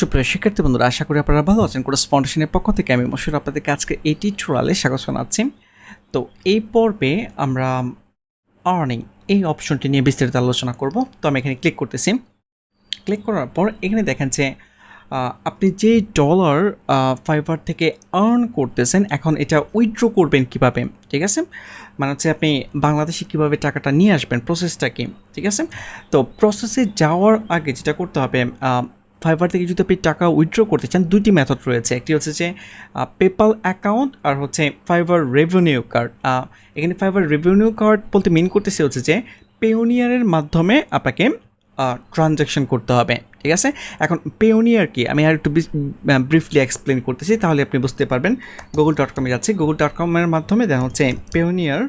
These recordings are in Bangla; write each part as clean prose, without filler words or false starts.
সুপ্রিয় শিক্ষার্থী বন্ধুরা, আশা করি আপনারা ভালো আছেন। কোর্স ফাউন্ডেশনের পক্ষ থেকে আমি মসিউর আপনাদেরকে আজকে এই টিউটোরিয়ালে স্বাগত জানাচ্ছি। তো এই পর্বে আমরা আর্নিং এই অপশনটি নিয়ে বিস্তারিত আলোচনা করব। তো আমি এখানে ক্লিক করতেছি। ক্লিক করার পর এখানে দেখেন যে আপনি যে ডলার ফাইবার থেকে আর্ন করতেছেন, এখন এটা উইথড্র করবেন কিভাবে, ঠিক আছে? মানে হচ্ছে আপনি বাংলাদেশে কিভাবে টাকাটা নিয়ে আসবেন, প্রসেসটা কি, ঠিক আছে? তো প্রসেসে যাওয়ার আগে যেটা করতে হবে, ফাইবার থেকে যদি আপনি টাকা উইথড্র করতে চান, দুইটি মেথড রয়েছে। একটি হচ্ছে যে পেপাল অ্যাকাউন্ট, আর হচ্ছে ফাইবার রেভিনিউ কার্ড। এখানে ফাইবার রেভিনিউ কার্ড বলতে মিন করতেছে হচ্ছে যে পেওনিয়ারের মাধ্যমে আপনাকে ট্রানজ্যাকশন করতে হবে, ঠিক আছে? এখন পেওনিয়ার কি আমি আর একটু ব্রিফলি এক্সপ্লেন করতেছি, তাহলে আপনি বুঝতে পারবেন। google.com-এ যাচ্ছি। google.com-এর মাধ্যমে দেখা হচ্ছে পেওনিয়ার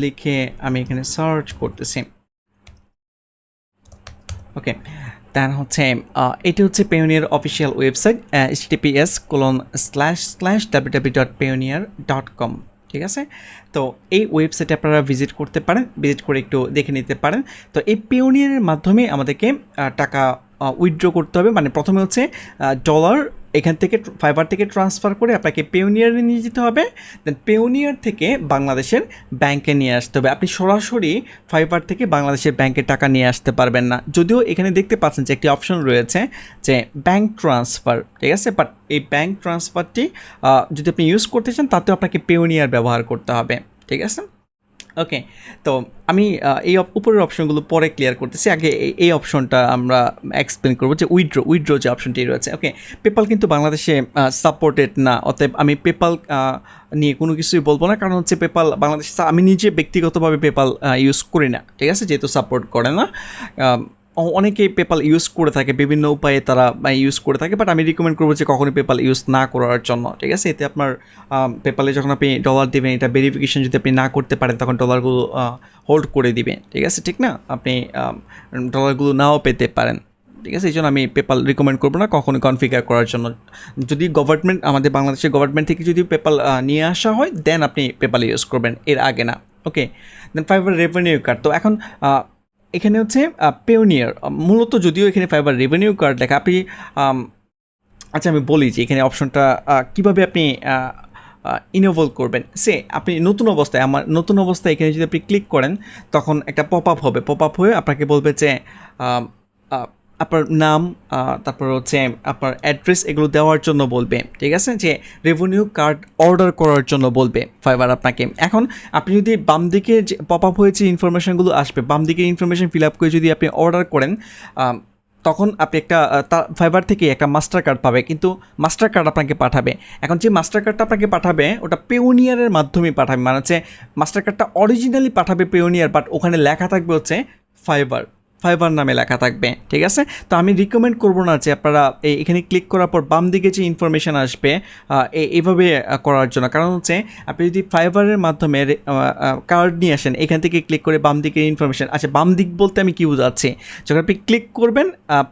লিখে আমি এখানে সার্চ করতেছি। ওকে, দেন হচ্ছে এটি হচ্ছে পেওনিয়ার অফিসিয়াল ওয়েবসাইট, https://www.payoneer.com, ঠিক আছে? তো এই ওয়েবসাইটে আপনারা ভিজিট করতে পারেন, ভিজিট করে একটু দেখে নিতে পারেন। তো এই পেওনিয়ারের মাধ্যমে আমাদেরকে টাকা উইথড্র করতে হবে। মানে প্রথমে হচ্ছে ডলার এখান থেকে ফাইবার থেকে ট্রান্সফার করে আপনাকে পেওনিয়ারে নিয়ে যেতে হবে, দেন পেওনিয়ার থেকে বাংলাদেশের ব্যাংকে নিয়ে আসতে হবে। আপনি সরাসরি ফাইবার থেকে বাংলাদেশের ব্যাংকে টাকা নিয়ে আসতে পারবেন না, যদিও এখানে দেখতে পাচ্ছেন যে একটি অপশন রয়েছে যে ব্যাংক ট্রান্সফার, ঠিক আছে? বাট এই ব্যাংক ট্রান্সফারটি যদি আপনি ইউজ করতে চান, তাতেও আপনাকে পেওনিয়ার ব্যবহার করতে হবে, ঠিক আছে? ওকে, তো আমি এই উপরের অপশনগুলো পরে ক্লিয়ার করতেছি। আগে এই অপশনটা আমরা এক্সপ্লেন করবো যে উইথড্র যে অপশনটি রয়েছে। ওকে, পেপাল কিন্তু বাংলাদেশে সাপোর্টেড না, অতএব আমি পেপাল নিয়ে কোনো কিছুই বলবো না, কারণ হচ্ছে পেপাল বাংলাদেশে আমি নিজে ব্যক্তিগতভাবে পেপাল ইউজ করি না, ঠিক আছে? যেহেতু সাপোর্ট করে না। অনেকেই পেপাল ইউজ করে থাকে, বিভিন্ন উপায়ে তারা ইউজ করে থাকে, বাট আমি রিকমেন্ড করবো যে কখনোই পেপাল ইউজ না করার জন্য, ঠিক আছে? এতে আপনার পেপালে যখন আপনি ডলার দেবেন, এটা ভেরিফিকেশন যদি আপনি না করতে পারেন, তখন ডলারগুলো হোল্ড করে দিবে, ঠিক আছে? ঠিক না? আপনি ডলারগুলো নাও পেতে পারেন, ঠিক আছে? এই জন্য আমি পেপাল রিকমেন্ড করবো না কখনোই কনফিগার করার জন্য। যদি গভর্নমেন্ট, আমাদের বাংলাদেশের গভর্নমেন্ট থেকে যদি পেপাল নিয়ে আসা হয়, দেন আপনি পেপাল ইউজ করবেন, এর আগে না। ওকে, দেন ফাইবার রেভিনিউ কার্ড। তো এখন এখানে হচ্ছে পেওনিয়ার মূলত, যদিও এখানে ফাইবার রেভিনিউ কার্ড লেখা, আপনি আচ্ছা আমি বলি যে এখানে অপশনটা কীভাবে আপনি ইনেবল করবেন। আপনি নতুন অবস্থায় এখানে যদি আপনি ক্লিক করেন, তখন একটা পপ আপ হবে। পপ আপ হয়ে আপনাকে বলবে যে আপনার নাম, তারপর হচ্ছে আপনার অ্যাড্রেস, এগুলো দেওয়ার জন্য বলবে, ঠিক আছে? যে রেভিনিউ কার্ড অর্ডার করার জন্য বলবে ফাইবার আপনাকে। এখন আপনি যদি বাম দিকে যে পপ আপ হয়েছে ইনফরমেশানগুলো আসবে, বাম দিকে ইনফরমেশান ফিল আপ করে যদি আপনি অর্ডার করেন, তখন আপনি একটা ফাইবার থেকে একটা মাস্টার কার্ড পাবে, কিন্তু মাস্টার কার্ড আপনাকে পাঠাবে। এখন যে মাস্টার কার্ডটা আপনাকে পাঠাবে, ওটা পেওনিয়ারের মাধ্যমে পাঠাবে। মানে হচ্ছে মাস্টার কার্ডটা অরিজিনালি পাঠাবে পেওনিয়ার, বাট ওখানে লেখা থাকবে হচ্ছে ফাইবার নামে লেখা থাকবে, ঠিক আছে? তো আমি রিকমেন্ড করবো না যে আপনারা এখানে ক্লিক করার পর বাম দিকে যে ইনফরমেশান আসবে এইভাবে করার জন্য। কারণ হচ্ছে আপনি যদি ফাইবারের মাধ্যমে কার্ড নিয়ে আসেন, এখান থেকে ক্লিক করে বাম দিকে ইনফরমেশান, আচ্ছা বাম দিক বলতে আমি কী বোঝাচ্ছি, যখন আপনি ক্লিক করবেন,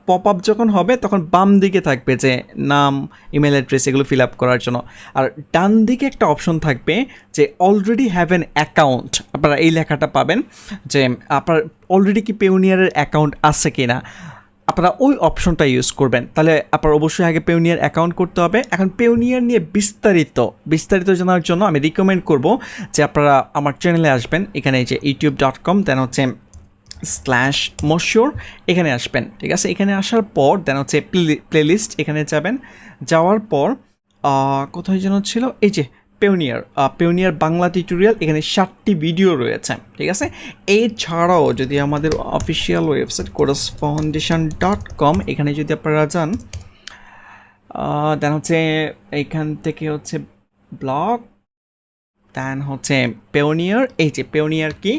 পপ আপ যখন হবে, তখন বাম দিকে থাকবে যে নাম, ইমেল অ্যাড্রেস, এগুলো ফিল আপ করার জন্য। আর ডান দিকে একটা অপশন থাকবে যে অলরেডি হ্যাভ অ্যান অ্যাকাউন্ট, আপনারা এই লেখাটা পাবেন যে আপনার অলরেডি কি পেওনিয়ারের অ্যাকাউন্ট আছে কি না, আপনারা ওই অপশনটা ইউজ করবেন। তাহলে আপনার অবশ্যই আগে পেওনিয়ার অ্যাকাউন্ট করতে হবে। এখন পেওনিয়ার নিয়ে বিস্তারিত জানার জন্য আমি রিকমেন্ড করব যে আপনারা আমার চ্যানেলে আসবেন, এখানে যে youtube.com, দেন হচ্ছে /mosiur, এখানে আসবেন, ঠিক আছে? এখানে আসার পর দেন হচ্ছে প্লেলিস্ট, এখানে যাবেন। যাওয়ার পর কোথায় যেন ছিল, এই যে পেওনিয়ার বাংলা টিউটোরিয়াল, এখানে 7টি ভিডিও রয়েছে, ঠিক আছে? এছাড়াও যদি আমাদের অফিসিয়াল ওয়েবসাইট coursefoundation.com, এখানে যদি আপনারা যান, দেন হচ্ছে এইখান থেকে হচ্ছে ব্লগ, দেন হচ্ছে পেওনিয়ার, এই যে পেওনিয়ার কি,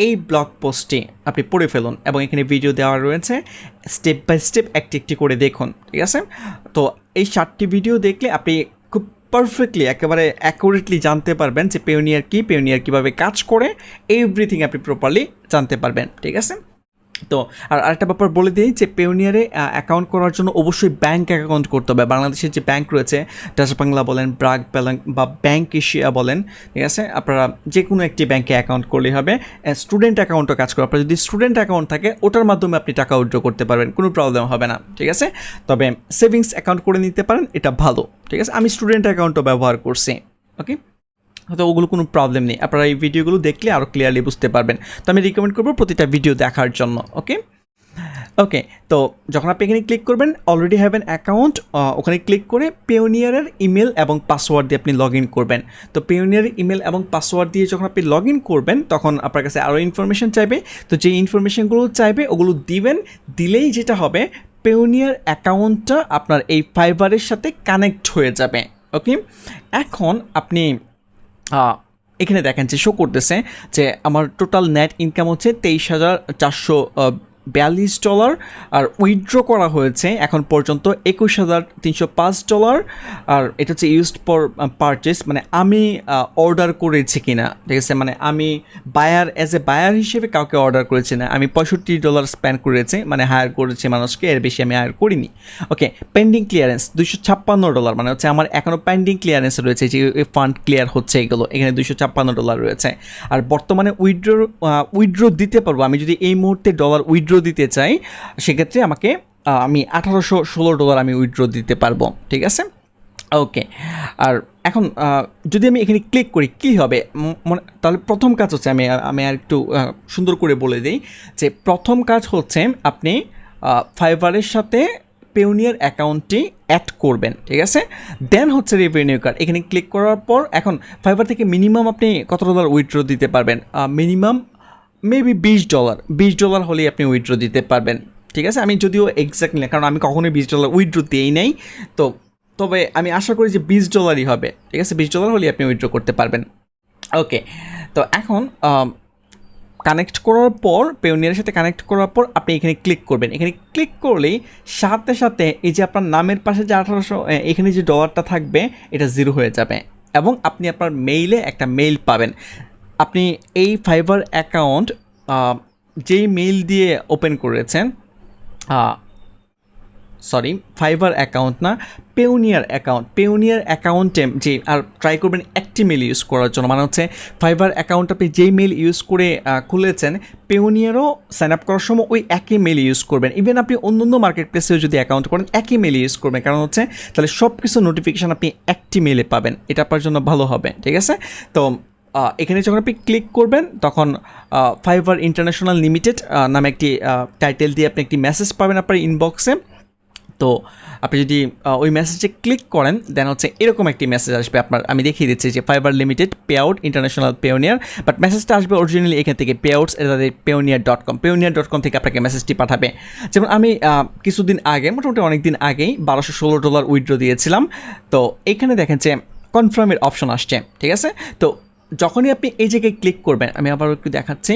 এই ব্লগ পোস্টটি আপনি পড়ে ফেলুন, এবং এখানে ভিডিও দেওয়া রয়েছে, স্টেপ বাই স্টেপ একটি করে দেখুন, ঠিক আছে? তো এই 7টি ভিডিও দেখলে আপনি খুব পারফেক্টলি, একেবারে অ্যাকুরেটলি জানতে পারবেন যে পেওনিয়ার কীভাবে কাজ করে, এভরিথিং আপনি প্রপারলি জানতে পারবেন, ঠিক আছে? তো আর আরেকটা ব্যাপার বলে দিই যে পেওনিয়ারে অ্যাকাউন্ট করার জন্য অবশ্যই ব্যাঙ্ক অ্যাকাউন্ট করতে হবে। বাংলাদেশের যে ব্যাঙ্ক রয়েছে, ডাচ বাংলা বলেন, ব্রাক ব্যাংক বা ব্যাংক এশিয়া বলেন, ঠিক আছে, আপনারা যে কোনো একটি ব্যাঙ্কে অ্যাকাউন্ট করলেই হবে। স্টুডেন্ট অ্যাকাউন্টও কাজ করে, আপনার যদি স্টুডেন্ট অ্যাকাউন্ট থাকে ওটার মাধ্যমে আপনি টাকা উইথড্র করতে পারবেন, কোনো প্রবলেম হবে না, ঠিক আছে। তবে সেভিংস অ্যাকাউন্ট করে নিতে পারেন, এটা ভালো, ঠিক আছে। আমি স্টুডেন্ট অ্যাকাউন্টও ব্যবহার করছি, ওকে। তো ওগুলো কোনো প্রবলেম নেই, আপনারা এই ভিডিওগুলো দেখলে আরও ক্লিয়ারলি বুঝতে পারবেন। তো আমি রিকমেন্ড করবো প্রতিটা ভিডিও দেখার জন্য, ওকে। ওকে, তো যখন আপনি এখানে ক্লিক করবেন অলরেডি হ্যাভ অ্যান অ্যাকাউন্ট, ওখানে ক্লিক করে পেওনিয়ারের ইমেল এবং পাসওয়ার্ড দিয়ে আপনি লগ ইন করবেন। তো পেওনিয়ারের ইমেল এবং পাসওয়ার্ড দিয়ে যখন আপনি লগ ইন করবেন তখন আপনার কাছে আরও ইনফরমেশন চাইবে। তো যে ইনফরমেশনগুলো চাইবে ওগুলো দিবেন, দিলেই যেটা হবে পেওনিয়ার অ্যাকাউন্টটা আপনার এই ফাইবারের সাথে কানেক্ট হয়ে যাবে, ওকে। এখন আপনি এখানে দেখেন যে শো করতেছে যে আমার টোটাল নেট ইনকাম হচ্ছে $23,442, আর উইথড্র করা হয়েছে এখন পর্যন্ত $21,305। আর এটা হচ্ছে ইউজড ফর পারচেস, মানে আমি অর্ডার করেছি কিনা, ঠিক আছে, মানে আমি বায়ার অ্যাজ এ বায়ার হিসেবে কাউকে অর্ডার করেছি না, আমি $65 স্পেন্ড করেছি, মানে হায়ার করেছি মানুষকে, এর বেশি আমি হায়ার করিনি, ওকে। পেন্ডিং ক্লিয়ারেন্স $256, মানে হচ্ছে আমার এখনও পেন্ডিং ক্লিয়ারেন্স রয়েছে, যে ফান্ড ক্লিয়ার হচ্ছে এগুলো, এখানে $256 রয়েছে। আর বর্তমানে উইথড্র দিতে পারবো আমি যদি এই মুহূর্তে ডলার উইথড্র দিতে চাই, সেক্ষেত্রে আমি $1,816 আমি উইথড্র দিতে পারবো, ঠিক আছে, ওকে। আর এখন যদি আমি এখানে ক্লিক করি কী হবে, তাহলে প্রথম কাজ হচ্ছে আমি আর একটু সুন্দর করে বলে দিই যে প্রথম কাজ হচ্ছে আপনি ফাইবারের সাথে পেওনিয়ার অ্যাকাউন্টটি অ্যাড করবেন, ঠিক আছে। দেন হচ্ছে রেভিনিউ কার্ড, এখানে ক্লিক করার পর এখন ফাইবার থেকে মিনিমাম আপনি কত ডলার উইথড্র দিতে পারবেন, মিনিমাম মেবি $20 হলেই আপনি উইথড্র দিতে পারবেন, ঠিক আছে। আমি যদিও এক্স্যাক্টলি না, কারণ আমি কখনোই $20 উইথড্র দিয়েই নাই, তবে আমি আশা করি যে $20 হবে, ঠিক আছে। $20 হলেই আপনি উইথড্র করতে পারবেন, ওকে। তো এখন কানেক্ট করার পর পেওনিয়ারের সাথে কানেক্ট করার পর আপনি এখানে ক্লিক করবেন, এখানে ক্লিক করলেই সাথে সাথে এই যে আপনার নামের পাশে যে 1800 এখানে যে ডলারটা থাকবে এটা 0 হয়ে যাবে, এবং আপনি আপনার মেইলে একটা মেইল পাবেন। আপনি এই ফাইবার অ্যাকাউন্ট যেই মেইল দিয়ে ওপেন করেছেন, সরি ফাইবার অ্যাকাউন্ট না, পেওনিয়ার অ্যাকাউন্টে যে, আর ট্রাই করবেন একটি মেল ইউজ করার জন্য, মানে হচ্ছে ফাইবার অ্যাকাউন্ট আপনি যেই মেল ইউজ করে খুলেছেন পেওনিয়ারও সাইন আপ করার সময় ওই একই মেল ইউজ করবেন। ইভেন আপনি অন্য মার্কেট প্লেসেও যদি অ্যাকাউন্ট করেন একই মেল ইউজ করবেন, কারণ হচ্ছে তাহলে সব কিছু নোটিফিকেশান আপনি একটি মেলে পাবেন, এটা আপনার জন্য ভালো হবে, ঠিক আছে। তো এখানে যখন আপনি ক্লিক করবেন তখন ফাইবার ইন্টারন্যাশনাল লিমিটেড নামে একটি টাইটেল দিয়ে আপনি একটি মেসেজ পাবেন আপনার ইনবক্সে। তো আপনি যদি ওই মেসেজে ক্লিক করেন দেন হচ্ছে এরকম একটি মেসেজ আসবে আপনার, আমি দেখিয়ে দিচ্ছি যে fibre limited pay out international Payoneer, but মেসেজটা আসবে অরিজিনালি এখান থেকে payouts@payoneer.com থেকে আপনাকে মেসেজটি পাঠাবে। যেমন আমি কিছুদিন আগে, মোটামুটি অনেক দিন আগেই $1,216 উইথড্র দিয়েছিলাম। তো এখানে দেখেন যে কনফার্মের অপশন আসছে, ঠিক আছে। তো যখনই আপনি এই জায়গায় ক্লিক করবেন, আমি আবার একটু দেখাচ্ছি,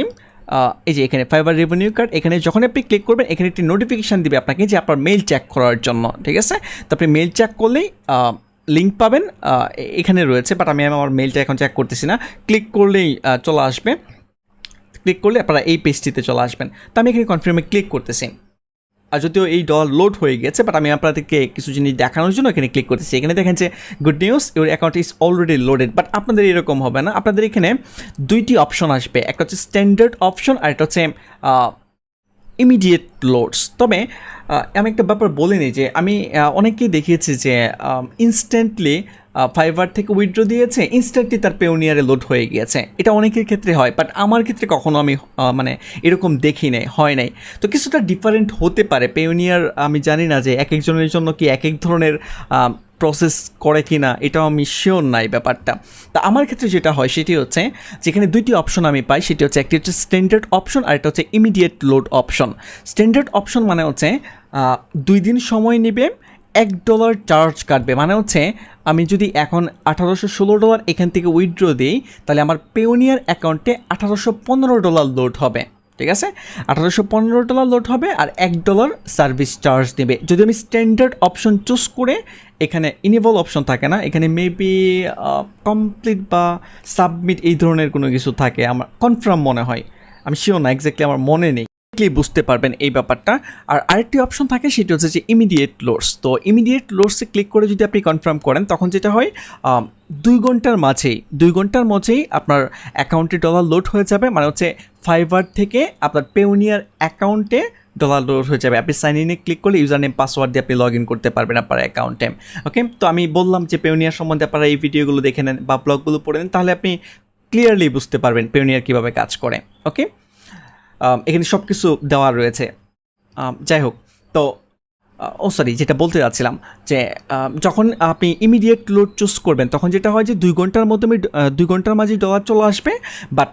এই যে এখানে ফাইবার রেভিনিউ কার্ড, এখানে যখন আপনি ক্লিক করবেন এখানে একটি নোটিফিকেশান দিবে আপনাকে যে আপনার মেইল চেক করার জন্য, ঠিক আছে। তো আপনি মেইল চেক করলেই লিঙ্ক পাবেন, এখানে রয়েছে, বাট আমি আমার মেইলটা এখন চেক করতেছি না, ক্লিক করলেই চলে আসবে, ক্লিক করলে আপনারা এই পেজটিতে চলে আসবেন। তো আমি এখানে কনফার্মে ক্লিক করতেছি, আর যদিও এই ডলার লোড হয়ে গেছে, বাট আমি আপনাদেরকে কিছু জিনিস দেখানোর জন্য এখানে ক্লিক করতেছি। এখানে দেখেন যে good news, your account is already loaded, but আপনাদের এরকম হবে না, আপনাদের এখানে দুইটি অপশন আসবে, একটা হচ্ছে স্ট্যান্ডার্ড অপশন আর একটা হচ্ছে ইমিডিয়েট লোডস। তবে আমি একটা ব্যাপার বলে নিই যে আমি অনেকেই দেখিয়েছি যে ইনস্ট্যান্টলি ফাইবার থেকে উইথড্র দিয়েছে, ইনস্ট্যান্টলি তার পেওনিয়ারে লোড হয়ে গিয়েছে, এটা অনেকের ক্ষেত্রে হয়, বাট আমার ক্ষেত্রে কখনো আমি মানে এরকম দেখি নাই, হয় নাই। তো কিছুটা ডিফারেন্ট হতে পারে পেওনিয়ার, আমি জানি না যে এক একজনের জন্য কি এক এক ধরনের প্রসেস করে কি না, এটাও আমি শিওর নাই ব্যাপারটা। তা আমার ক্ষেত্রে যেটা হয় সেটি হচ্ছে যেখানে দুইটি অপশন আমি পাই, সেটি হচ্ছে একটি হচ্ছে স্ট্যান্ডার্ড অপশন আর একটা হচ্ছে immediate load option. Standard option মানে হচ্ছে 2 দিন সময় নেবে, $1 চার্জ কাটবে, মানে হচ্ছে আমি যদি এখন $1,816 এখান থেকে উইথড্র দিই তাহলে আমার পেওনিয়ার অ্যাকাউন্টে $1,815 লোড হবে, ঠিক আছে। $1,815 লোড হবে আর $1 সার্ভিস চার্জ দেবে। যদি আমি স্ট্যান্ডার্ড অপশন চুজ করে, এখানে ইনেবল অপশন থাকে না, এখানে মেবি কমপ্লিট বা সাবমিট এই ধরনের কোনো কিছু থাকে, আমার কনফার্ম মনে হয়, আমি শিওর না, এক্স্যাক্টলি আমার মনে নেই। বুঝতে পারবেন এই ব্যাপারটা। আর আরেকটি অপশন থাকে, সেটি হচ্ছে যে ইমিডিয়েট লোডস। তো ইমিডিয়েট লোডসে ক্লিক করে যদি আপনি কনফার্ম করেন, তখন যেটা হয় 2 ঘন্টার মাঝেই আপনার অ্যাকাউন্টে ডলার লোড হয়ে যাবে। মানে হচ্ছে ফাইবার থেকে আপনার পেওনিয়ার অ্যাকাউন্টে ডলার লোড হয়ে যাবে। আপনি সাইন ইনে ক্লিক করলে ইউজার নেম পাসওয়ার্ড দিয়ে আপনি লগ ইন করতে পারবেন আপনার অ্যাকাউন্টে। ওকে, তো আমি বললাম যে পেওনিয়ার সম্বন্ধে আপনারা এই ভিডিওগুলো দেখে নেন বা ব্লগগুলো পড়ে নেন, তাহলে আপনি ক্লিয়ারলি বুঝতে পারবেন পেওনিয়ার কীভাবে কাজ করে। ওকে, এখানে সব কিছু দেওয়া রয়েছে। যাই হোক, তো সরি, যেটা বলতে যাচ্ছিলাম যে যখন আপনি ইমিডিয়েট লোড চুজ করবেন, তখন যেটা হয় যে 2 ঘন্টার মধ্যে 2 ঘন্টার মাঝে ডলার চলে আসবে, বাট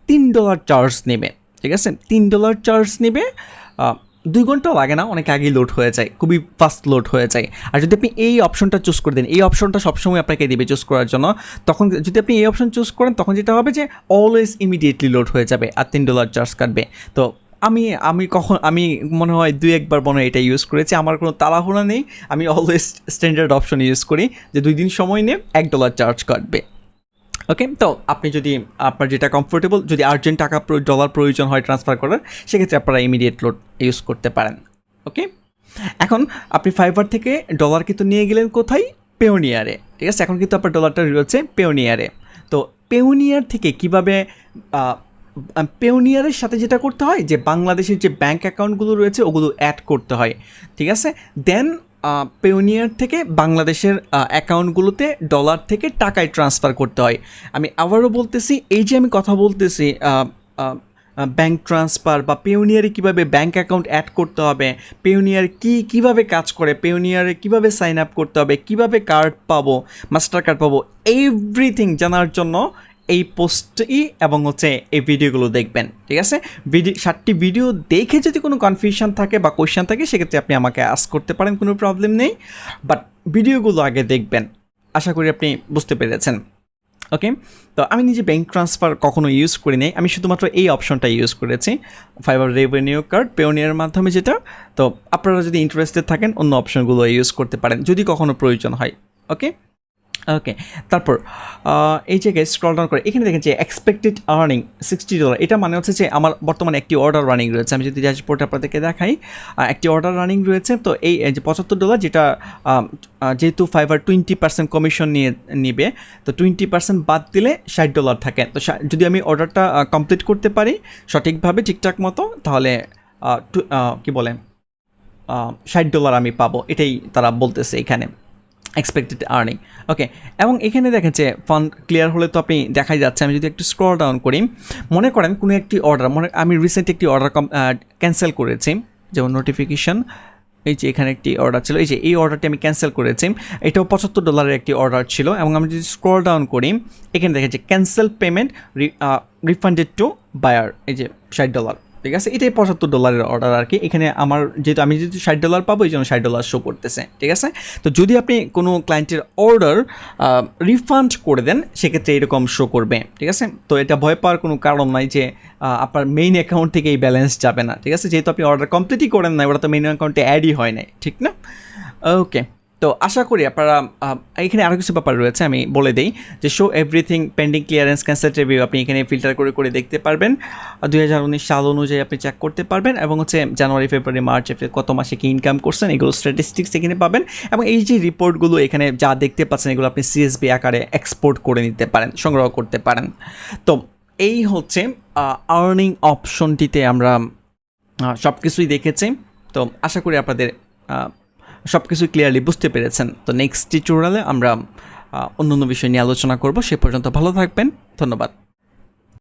$3 চার্জ নেবে। ঠিক আছে, $3 চার্জ নেবে। 2 ঘন্টাও লাগে না, অনেক আগেই লোড হয়ে যায়, খুবই ফাস্ট লোড হয়ে যায়। আর যদি আপনি এই অপশনটা চুজ করে দেন, এই অপশনটা সবসময় আপনাকে দেবে চুজ করার জন্য, তখন যদি আপনি এই অপশন চুজ করেন, তখন যেটা হবে যে অলওয়েজ ইমিডিয়েটলি লোড হয়ে যাবে আর $3 চার্জ কাটবে। তো আমি মনে হয় 2-1 বার মনে হয় এটা ইউজ করেছি। আমার কোনো তাড়াহুড়া নেই, আমি অলওয়েজ স্ট্যান্ডার্ড অপশন ইউজ করি যে 2 দিন সময় নিয়ে $1 চার্জ কাটবে। ওকে, তো আপনি যদি আপনার যেটা কমফোর্টেবল, যদি আর্জেন্ট ডলার প্রয়োজন হয় ট্রান্সফার করার, সেক্ষেত্রে আপনারা ইমিডিয়েট লোড ইউজ করতে পারেন। ওকে, এখন আপনি ফাইবার থেকে ডলার কিন্তু নিয়ে গেলেন কোথায়? পেওনিয়ারে। ঠিক আছে, এখন কিন্তু আপনার ডলারটা রয়েছে পেওনিয়ারে। তো পেওনিয়ার থেকে কীভাবে পেওনিয়ারের সাথে যেটা করতে হয় যে বাংলাদেশের যে ব্যাঙ্ক অ্যাকাউন্টগুলো রয়েছে ওগুলো অ্যাড করতে হয়। ঠিক আছে, দেন পেওনিয়ার থেকে বাংলাদেশের অ্যাকাউন্টগুলোতে ডলার থেকে টাকায় ট্রান্সফার করতে হয়। আমি আবারও বলতেছি, এই যে আমি কথা বলতেছি ব্যাঙ্ক ট্রান্সফার বা পেওনিয়ারে কীভাবে ব্যাঙ্ক অ্যাকাউন্ট অ্যাড করতে হবে, পেওনিয়ার কীভাবে কাজ করে, পেওনিয়ারে কীভাবে সাইন আপ করতে হবে, কীভাবে কার্ড পাবো, মাস্টার কার্ড পাবো, এভরিথিং জানার জন্য এই পোস্টই এবং হচ্ছে এই ভিডিওগুলো দেখবেন। ঠিক আছে, 7টি ভিডিও দেখে যদি কোনো কনফিউশন থাকে বা কোয়েশ্চেন থাকে, সেক্ষেত্রে আপনি আমাকে আস্ক করতে পারেন, কোনো প্রবলেম নেই। বাট ভিডিওগুলো আগে দেখবেন, আশা করি আপনি বুঝতে পেরেছেন। ওকে, তো আমি নিজে ব্যাঙ্ক ট্রান্সফার কখনো ইউজ করি নাই, আমি শুধুমাত্র এই অপশনটা ইউজ করেছি, ফাইবার রেভিনিউ কার্ড পেওনিয়ারের মাধ্যমে যেটা। তো আপনারা যদি ইন্টারেস্টেড থাকেন, অন্য অপশনগুলো ইউজ করতে পারেন যদি কখনো প্রয়োজন হয়। ওকে, তারপর এই জায়গায় স্ক্রল ডাউন করে এখানে দেখেন যে এক্সপেক্টেড আর্নিং $60। এটা মানে হচ্ছে যে আমার বর্তমানে একটি অর্ডার রানিং রয়েছে। আমি যদি ড্যাশবোর্ড আপনাদেরকে দেখাই, একটি অর্ডার রানিং রয়েছে। তো এই যে $75, যেটা যেহেতু ফাইবার 20% কমিশন নিবে, তো 20% বাদ দিলে $60 থাকে। তো যদি আমি অর্ডারটা কমপ্লিট করতে পারি সঠিকভাবে ঠিকঠাক মতো, তাহলে কি বলে $60 আমি পাবো, এটাই তারা বলতেছে এখানে এক্সপেক্টেড আর্নিং। ওকে, এবং এখানে দেখেন যে ফান্ড ক্লিয়ার হলে তো আপনি দেখাই যাচ্ছে। আমি যদি একটু স্ক্রল ডাউন করি, মনে করেন কোনো একটি অর্ডার, আমি রিসেন্ট একটি অর্ডার ক্যান্সেল করেছি, যেমন নোটিফিকেশান, এই যে এখানে একটি অর্ডার ছিল, এই যে এই অর্ডারটি আমি ক্যান্সেল করেছি, এটাও $75 একটি অর্ডার ছিল। এবং আমি যদি স্ক্রল ডাউন করি, এখানে দেখেন যে cancel payment refunded to buyer, এই যে $60। ঠিক আছে, এটাই $75 অর্ডার আর কি। এখানে আমার যেহেতু আমি যেহেতু $60 পাবো, এই জন্য $60 শো করতেছে। ঠিক আছে, তো যদি আপনি কোনো ক্লায়েন্টের অর্ডার রিফান্ড করে দেন, সেক্ষেত্রে এরকম শো করবে। ঠিক আছে, তো এটা ভয় পাওয়ার কোনো কারণ নাই যে আপনার মেইন অ্যাকাউন্ট থেকে এই ব্যালেন্স যাবে না। ঠিক আছে, যেহেতু আপনি অর্ডার কমপ্লিটই করেন না, ওটা তো মেইন অ্যাকাউন্টে অ্যাডই হয় নাই, ঠিক না? ওকে, তো আশা করি আপনারা এখানে আরও কিছু ব্যাপার রয়েছে, আমি বলে দিই যে show everything pending clearance cancel review, আপনি এখানে ফিল্টার করে করে দেখতে পারবেন। 2019 সাল অনুযায়ী আপনি চেক করতে পারবেন, এবং হচ্ছে জানুয়ারি, ফেব্রুয়ারি, মার্চ, এপ্রিল কত মাসে কি ইনকাম করছেন, এগুলো স্ট্যাটিস্টিক্স এখানে পাবেন। এবং এই যে রিপোর্টগুলো এখানে যা দেখতে পাচ্ছেন, এগুলো আপনি CSV আকারে এক্সপোর্ট করে নিতে পারেন, সংগ্রহ করতে পারেন। তো এই হচ্ছে আর্নিং অপশনটিতে আমরা সব কিছুই দেখেছি। তো আশা করি আপনাদের সব কিছু ক্লিয়ারলি বুঝতে পেরেছেন। তো নেক্সট টিউটোরিয়ালে আমরা অন্য বিষয় নিয়ে আলোচনা করব। সে পর্যন্ত ভালো থাকবেন, ধন্যবাদ।